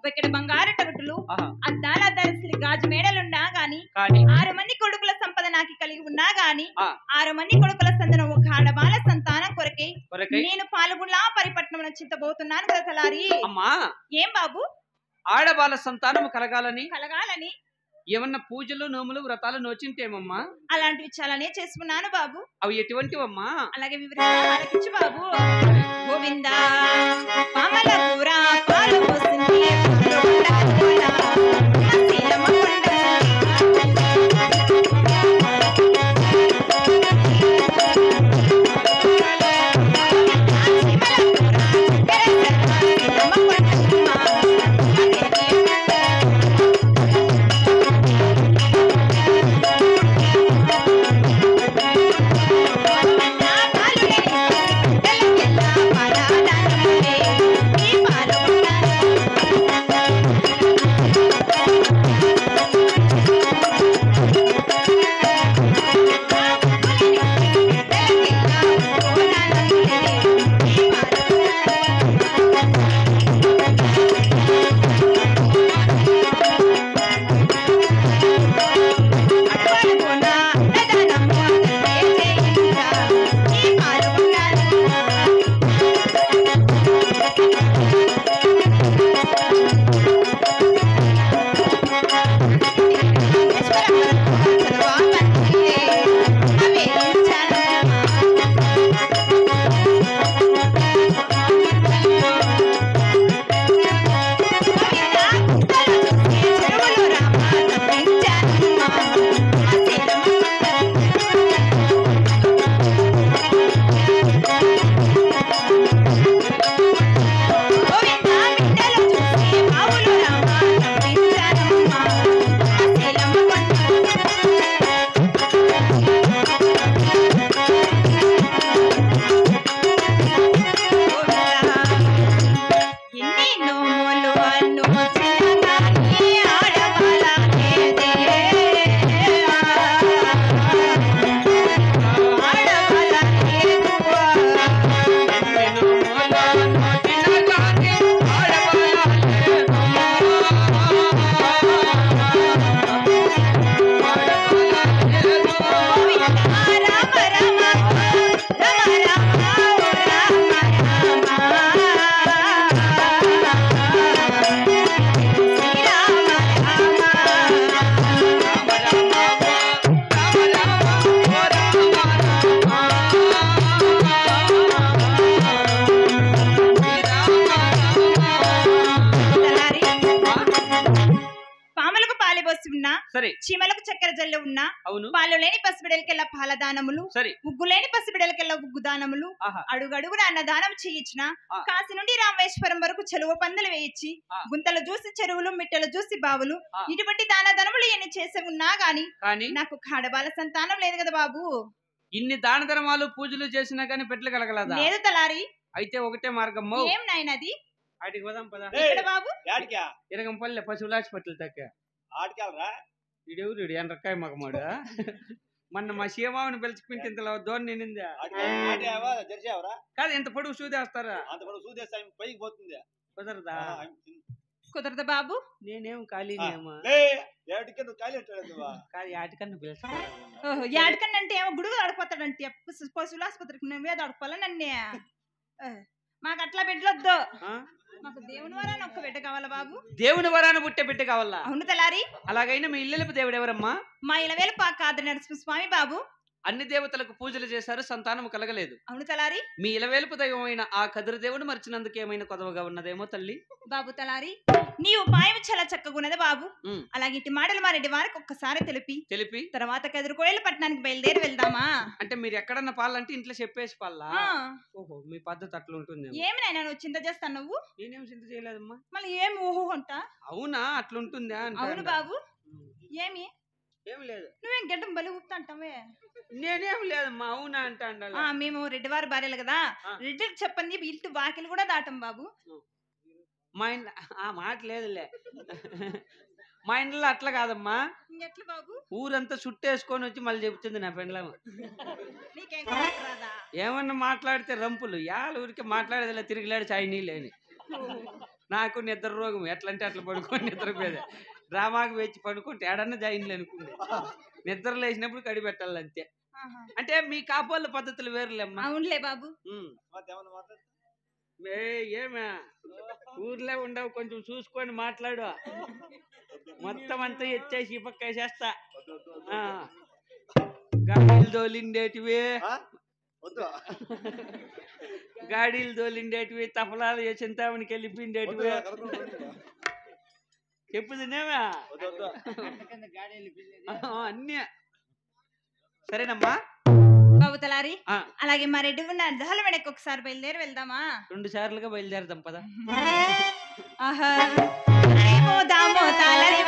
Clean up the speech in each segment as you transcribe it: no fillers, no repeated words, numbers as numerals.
ఇక్కడ బంగారు టగటులు అద్దాల అద్దాల గాజు మేడలున్నా గాని 6 మంది కొడుకుల సంపద నాకు కలిగి ఉన్నా గాని 6 మంది కొడుకుల సంతానం ఒక ఆడబాల సంతానం కొరకే నేను పాల్గొనలా పరిపట్నం చింతబోతున్నాను కదా తలారి. అమ్మా ఏం బాబు? ఆడబాల సంతానం కలగాలని ఏమన్నా పూజలు నోములు వ్రతాలు నోచింటేమమ్మా? అలాంటివి చాలానే చేసుకున్నాను బాబు. అవి ఎటువంటివమ్మా? అలాగే వివరించు బాబు. గోవిందా పామల కూర పాలు పోసింది చీమలకు చక్కెర జల్లు ఉన్నా పాలు లేని పసిబిడలకెల్లా పాలదానములు ఉగ్గు లేని పసిబిడలకెల్లా ఉగ్గు దానములు అడుగడుగున అన్నదానం చేయించిన కాశీ నుండి రామేశ్వరం వరకు చెరువు పందులు వేయించి గుంతలు చూసి చెరువులు మిట్టలు చూసి బావులు ఇటువంటి దానధనములు ఎన్ని చేసి ఉన్నా గాని నాకు కాడబాల సంతానం లేదు కదా బాబు. ఇన్ని దాన ధర్మాలు పూజలు చేసినా గాని పెట్లు కలగలదా? లేదు తలారి. అయితే ఒకటే మార్గం. ఏం నాయనది? ఆటికి పోదాం పద. బాబు ఇరగంపల్లె పశువుల హాస్పిటల్ తక్క ఇడెవరు ఎండ్రకాయ మగమాడు మొన్న మా సీమావుని పిలిచిపింటి ఇంతలో దోని నిండిందా కాదు ఇంత పొడుగు సూదేస్తారా? కుదరదా? కుదరదా బాబు? నేనేం ఖాళీనేమా కాదు యాటికన్నా పిలుస్తా. యాటికన్నా అంటే ఏమో గుడుగు ఆడిపోతాడంటే పశువుల ఆసుపత్రికి నువ్వే ఆడుకోవాలా నన్నే? మాకు అట్లా బిడ్డలొద్దు, మాకు దేవుని వరాన ఒక్క బిడ్డ కావాలా బాబు. దేవుని వరాన పుట్టే బిడ్డ కావాలా? అవును తలారి. అలాగైనా మీ ఇల్లెలుపు దేవుడు ఎవరమ్మా? మా ఇలవేలు కాదు నరసింహ స్వామి బాబు. అన్ని దేవతలకు పూజలు చేశారు, సంతానం కలగలేదు. అవును తలారి. మీ ఇలవేలుపు దైవమైన ఆ కదిరి దేవుడు మర్చినందుకు ఏమైనా కొదవగా ఉన్నదేమో తల్లి. బాబు తలారి నీ ఉపాయం చాలా చక్కగున్నది బాబు. అలాగే ఇటు మాటలు మా రెడ్డి వారికి ఒక్కసారి తెలిపి తర్వాత కదిరికోయల పట్టణానికి బయలుదేరి వెళ్దామా? అంటే మీరు ఎక్కడన్నా పాలంటే ఇంట్లో చెప్పేసి పాలా? ఓహో మీ పద్ధతి అట్లా ఉంటుంది. ఏమి నాయన నువ్వు చింత చేస్తాను? నువ్వు నేనేం చింత చేయలేదమ్మా. మళ్ళీ ఏమి ఓహో అంట? అవునా అట్లుంటుందా? అవును బాబు. ఏమి ఏమి లేదు. నువ్వేం గడ్డం బలి ఊపుతా అంటావే? నేనేం లేదమ్మా. అవునా అంటే మేము రెడ్డివారి భార్యలు కదా, రెడ్డికి చెప్పండి ఇల్లు వాకిలు కూడా దాటం బాబు. మా ఇంట్లో ఆ మాట లేదులే. మా ఇంట్లో అట్లా కాదమ్మా. ఎట్లా బాబు? ఊరంతా చుట్టేసుకొని వచ్చి మళ్ళీ చెబుతుంది నా పెండ్లం. ఏమన్నా మాట్లాడితే రంపులు యాల ఊరికి మాట్లాడేదిలే, తిరిగిలాడు చాయ్ నీళ్ళని. నాకు నిద్ర రోగం ఎట్లంటే అట్లా పడుకొని నిద్రపోయేది డ్రామాకి వచ్చి పడుకుంటే ఏడన్నా జాయిన్లు అనుకుంది నిద్ర లేచినప్పుడు కడి పెట్టాలి అంతే అంటే మీ కాపోళ్ళ పద్ధతులు వేరులేమ్మా అవునులే బాబు ఏమే ఊర్లో ఉండవు కొంచెం చూసుకొని మాట్లాడు మొత్తం అంతా ఎత్తేసి పక్క వేసేస్తా గాడీలు తోలిండేటివి గాడీలు తోలిండేటివి తపలాలు చింతామణికి వెళ్ళిపోయిండేటివి చెప్పుదినేమా అన్నీ సరేనమ్మా బాబు తలారి అలాగే మా రెడ్డి ఉన్న అర్ధాల వెనక్కి ఒకసారి బయలుదేరి వెళ్దామా 2 సార్లుగా బయలుదేరదాం పదా ఆహా దామో తాలరి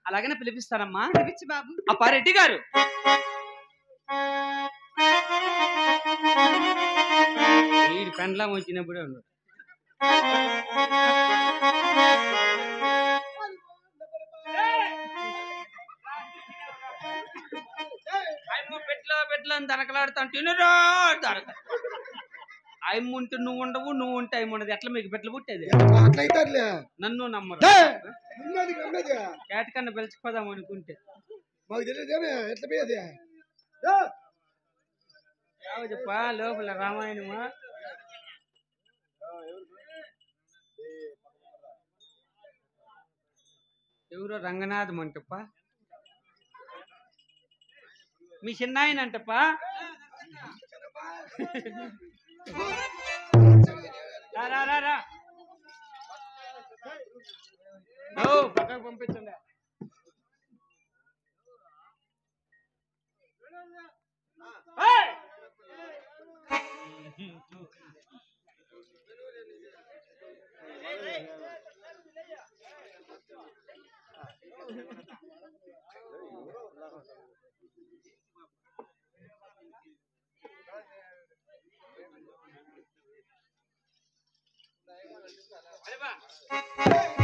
అలాగనే పిలిపిస్తానమ్మా పిలిపించు బాబు అప్పా రెడ్డి గారు ఈ పెండ్లం వచ్చినప్పుడే ఉన్నాడు పెట్లో అని దనకలాడుతాను తినరా దనక ఆయమ్మ ఉంటే నువ్వు ఉండవు నువ్వు ఉంటే ఆయమ్మ ఉండదు ఎట్లా మీకు పెట్లు పుట్టేది నన్ను నమ్మరు కేటకన్నా పిలిచిపోదాం అనుకుంటే చెప్పా లోపల రామాయణమా ఎవరో రంగనాథం అంటప్ప మీ చిన్నాయన అంటప్ప రా పక్కకు పంపించండి అరే బా